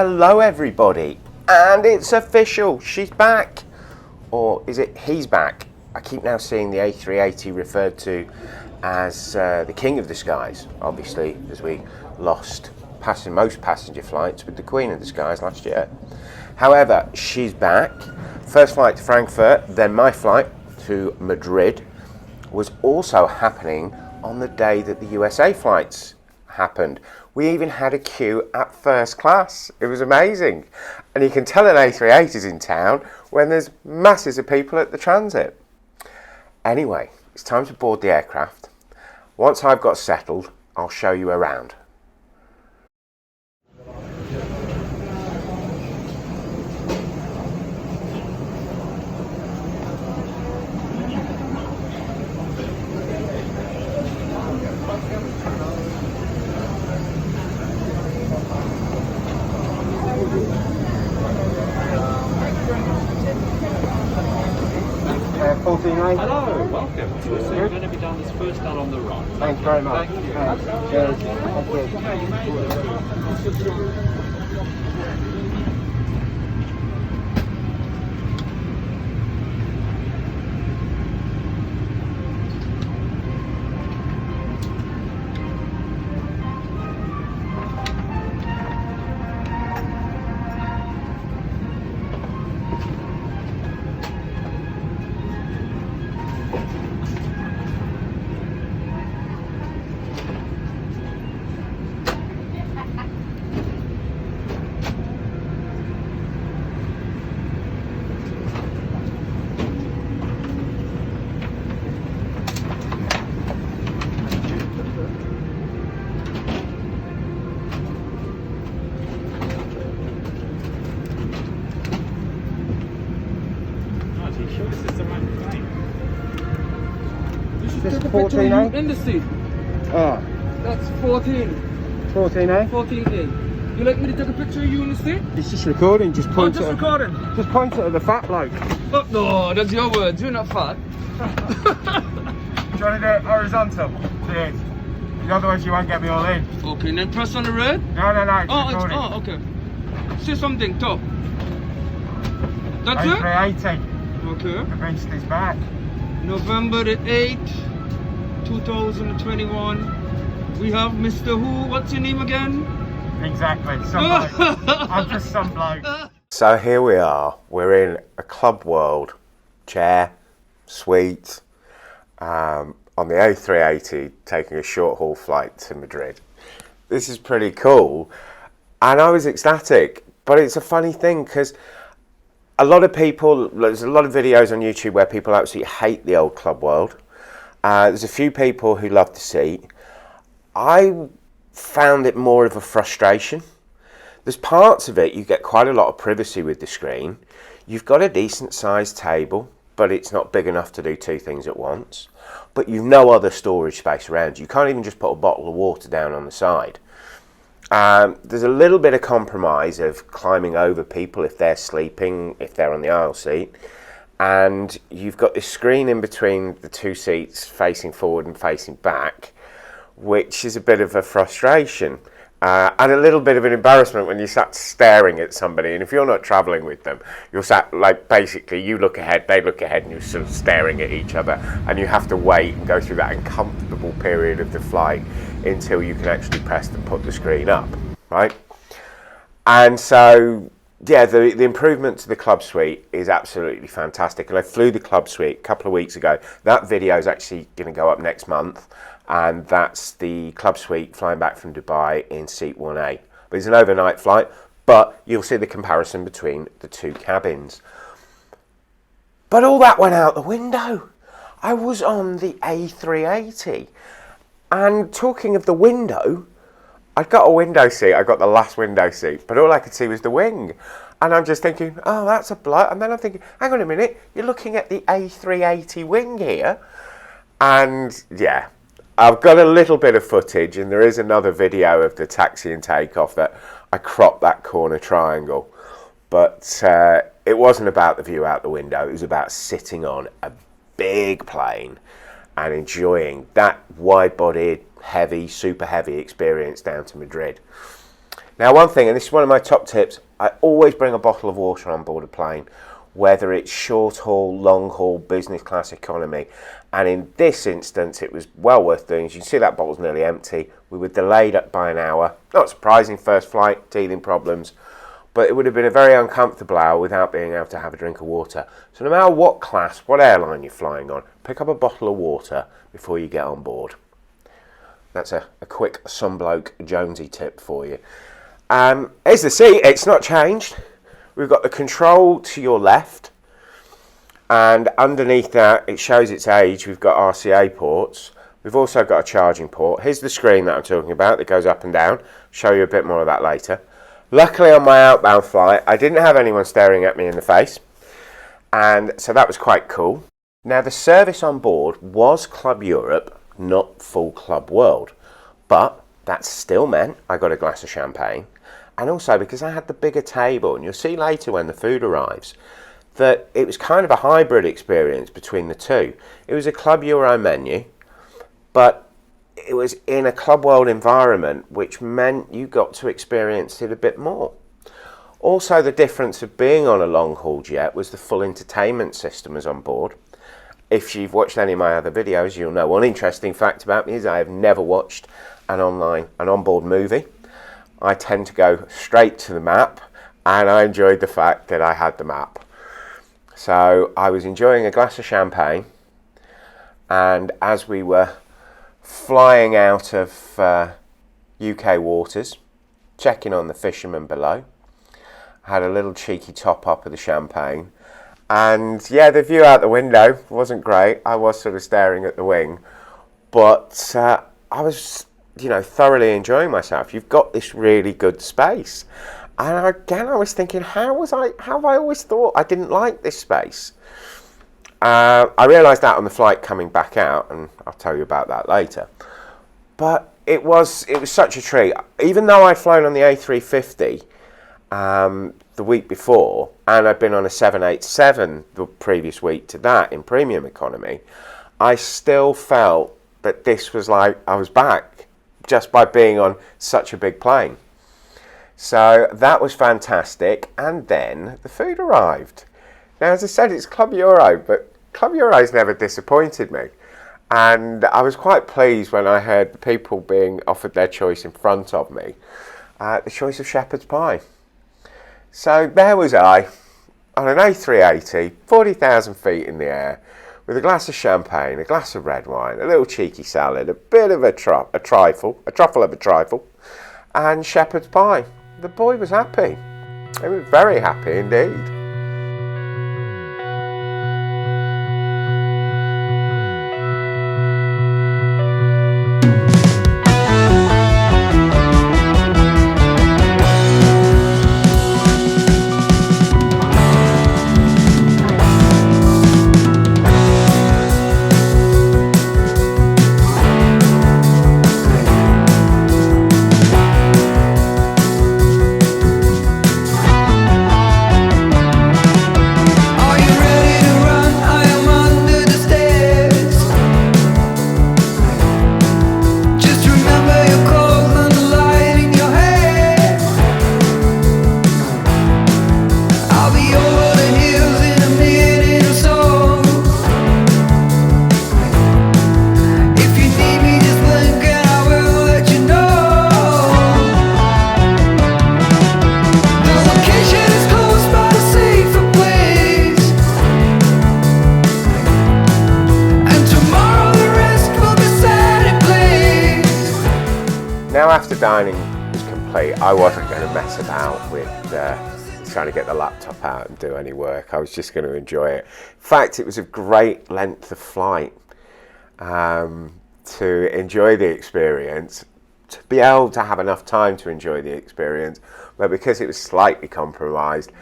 Hello everybody, and it's official, she's back. Or is it he's back? I keep now seeing the A380 referred to as the king of the skies, obviously, as we lost most passenger flights with the queen of the skies last year. However, she's back. First flight to Frankfurt, then my flight to Madrid was also happening on the day that the USA flights happened. We even had a queue at first class. It was amazing. And you can tell an A380 is in town when there's masses of people at the transit. Anyway, it's time to board the aircraft. Once I've got settled, I'll show you around. Hello, welcome. So we're going to be down this first down on the right. Thanks very much. Thank you. This is 14A? In the seat. Oh, That's 14. 14A? 14A. You like me to take a picture of you in the seat? It's just recording, just point just recording. Just point it at the fat bloke. Oh, no, that's your words. You're not fat. Do you want to do it horizontal? Please. Otherwise you won't get me all in. Okay, then press on the red. No, it's recording. Okay. Say something, top. That's it? A380. Okay. The beast is back. November the 8th, 2021. We have Mr. Who. What's your name again? Exactly. Some bloke. I'm just some bloke. So here we are. We're in a Club World chair, suite, on the A380, taking a short haul flight to Madrid. This is pretty cool, and I was ecstatic. But it's a funny thing because a lot of people, there's a lot of videos on YouTube where people absolutely hate the old Club World. There's a few people who love the seat. I found it more of a frustration. There's parts of it you get quite a lot of privacy with the screen. You've got a decent sized table, but it's not big enough to do two things at once. But you've no other storage space around you. You can't even just put a bottle of water down on the side. There's a little bit of compromise of climbing over people if they're sleeping, if they're on the aisle seat. And you've got this screen in between the two seats facing forward and facing back, which is a bit of a frustration. And a little bit of an embarrassment when you sat staring at somebody, and if you're not travelling with them, you're sat like basically you look ahead, they look ahead, and you're sort of staring at each other, and you have to wait and go through that uncomfortable period of the flight until you can actually press and put the screen up, right? And so, yeah, the improvement to the Club Suite is absolutely fantastic, and I flew the Club Suite a couple of weeks ago. That video is actually going to go up next month. And that's the Club Suite flying back from Dubai in seat 1A. But it's an overnight flight, but you'll see the comparison between the two cabins. But all that went out the window. I was on the A380. And talking of the window, I got a window seat. I got the last window seat, but all I could see was the wing. And I'm just thinking, oh, that's a bloke. And then I'm thinking, hang on a minute, you're looking at the A380 wing here. And yeah, I've got a little bit of footage, and there is another video of the taxi and takeoff that I cropped that corner triangle. But it wasn't about the view out the window. It was about sitting on a big plane and enjoying that wide-bodied, heavy, super heavy experience down to Madrid. Now, one thing, and this is one of my top tips, I always bring a bottle of water on board a plane, whether it's short haul, long haul, business class, economy. And in this instance, it was well worth doing. As you can see, that bottle's nearly empty. We were delayed by an hour. Not surprising, first flight, teething problems. But it would have been a very uncomfortable hour without being able to have a drink of water. So no matter what class, what airline you're flying on, pick up a bottle of water before you get on board. That's a quick sunbloke Jonesy tip for you. Here's the seat. It's not changed. We've got the control to your left, and underneath that it shows its age. We've got RCA ports. We've also got a charging port. Here's the screen that I'm talking about that goes up and down. Show you a bit more of that later. Luckily on my outbound flight I didn't have anyone staring at me in the face, and so that was quite cool. Now, the service on board was Club Europe, not full Club World, but that still meant I got a glass of champagne. And also because I had the bigger table, and you'll see later when the food arrives, that it was kind of a hybrid experience between the two. It was a Club Euro menu, but it was in a Club World environment, which meant you got to experience it a bit more. Also, the difference of being on a long haul jet was the full entertainment system was on board. If you've watched any of my other videos, you'll know one interesting fact about me is I have never watched an onboard movie. I tend to go straight to the map, and I enjoyed the fact that I had the map. So I was enjoying a glass of champagne, and as we were flying out of UK waters, checking on the fishermen below, I had a little cheeky top up of the champagne, and yeah, the view out the window wasn't great. I was sort of staring at the wing, but I was thoroughly enjoying myself. You've got this really good space. And again, I was thinking, how have I always thought I didn't like this space? I realised that on the flight coming back out, and I'll tell you about that later. But it was such a treat. Even though I'd flown on the A350 the week before, and I'd been on a 787 the previous week to that in premium economy, I still felt that this was like I was back, just by being on such a big plane. So that was fantastic, and then the food arrived. Now, as I said, it's Club Euro, but Club Euro's never disappointed me, and I was quite pleased when I heard the people being offered their choice in front of me, the choice of shepherd's pie. So there was I, on an A380, 40,000 feet in the air, with a glass of champagne, a glass of red wine, a little cheeky salad, a bit of a truffle of a trifle, and shepherd's pie. The boy was happy. He was very happy indeed. Now, after dining was complete, I wasn't going to mess about with trying to get the laptop out and do any work. I was just going to enjoy it. In fact, it was a great length of flight to enjoy the experience, to be able to have enough time to enjoy the experience, but because it was slightly compromised,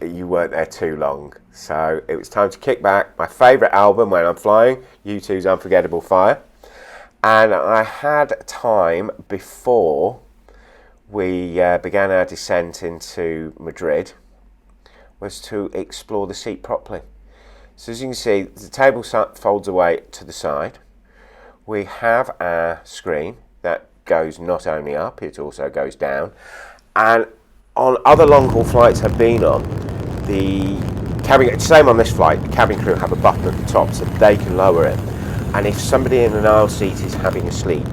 you weren't there too long. So it was time to kick back. My favourite album when I'm flying, U2's Unforgettable Fire. And I had time before we began our descent into Madrid was to explore the seat properly. So as you can see, the table folds away to the side. We have our screen that goes not only up, it also goes down. And on other long-haul flights I've been on, the cabin, same on this flight, the cabin crew have a button at the top so they can lower it. And if somebody in an aisle seat is having a sleep,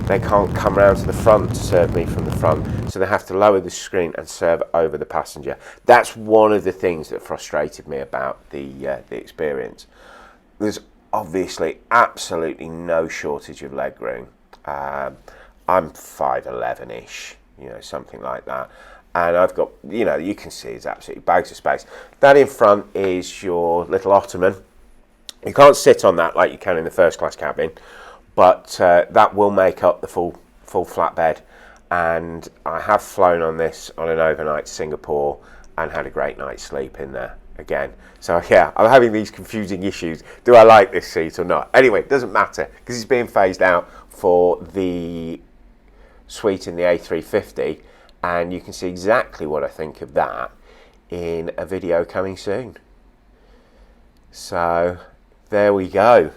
they can't come round to the front to serve me from the front, so they have to lower the screen and serve over the passenger. That's one of the things that frustrated me about the experience. There's obviously absolutely no shortage of leg room. I'm 5'11"-ish, you know, something like that. And I've got, you know, you can see it's absolutely bags of space. That in front is your little ottoman. You can't sit on that like you can in the first class cabin, but that will make up the full flatbed. And I have flown on this on an overnight to Singapore and had a great night's sleep in there again. So yeah, I'm having these confusing issues. Do I like this seat or not? Anyway, it doesn't matter because it's being phased out for the suite in the A350, and you can see exactly what I think of that in a video coming soon. So there we go.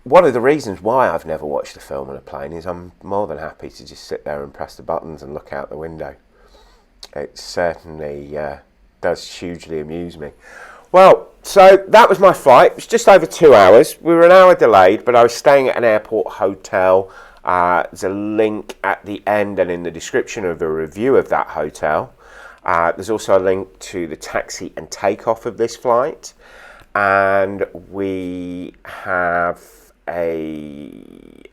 One of the reasons why I've never watched a film on a plane is I'm more than happy to just sit there and press the buttons and look out the window. It certainly does hugely amuse me. Well, so that was my flight. It was just over 2 hours. We were an hour delayed, but I was staying at an airport hotel. There's a link at the end and in the description of the review of that hotel. There's also a link to the taxi and takeoff of this flight. And we have a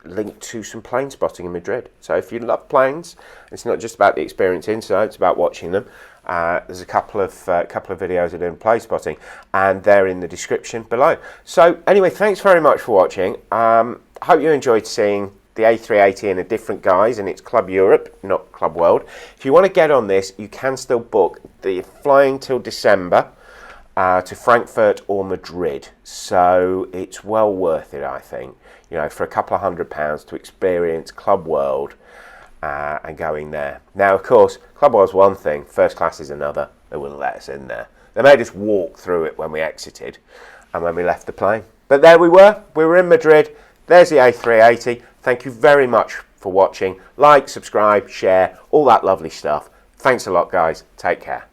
link to some plane spotting in Madrid. So if you love planes, it's not just about the experience inside, it's about watching them. There's a couple of videos of doing plane spotting, and they're in the description below. So anyway, thanks very much for watching. I hope you enjoyed seeing the A380 in a different guise, and it's Club Europe, not Club World. If you want to get on this, you can still book the flying till December to Frankfurt or Madrid, so it's well worth it, I think, you know, for a couple of £100 to experience Club World and going there. Now, of course, Club World's one thing, first class is another. They wouldn't let us in there. They made us walk through it when we exited and when we left the plane. But there we were in Madrid. There's the A380. Thank you very much for watching. Like, subscribe, share, all that lovely stuff. Thanks a lot, guys. Take care.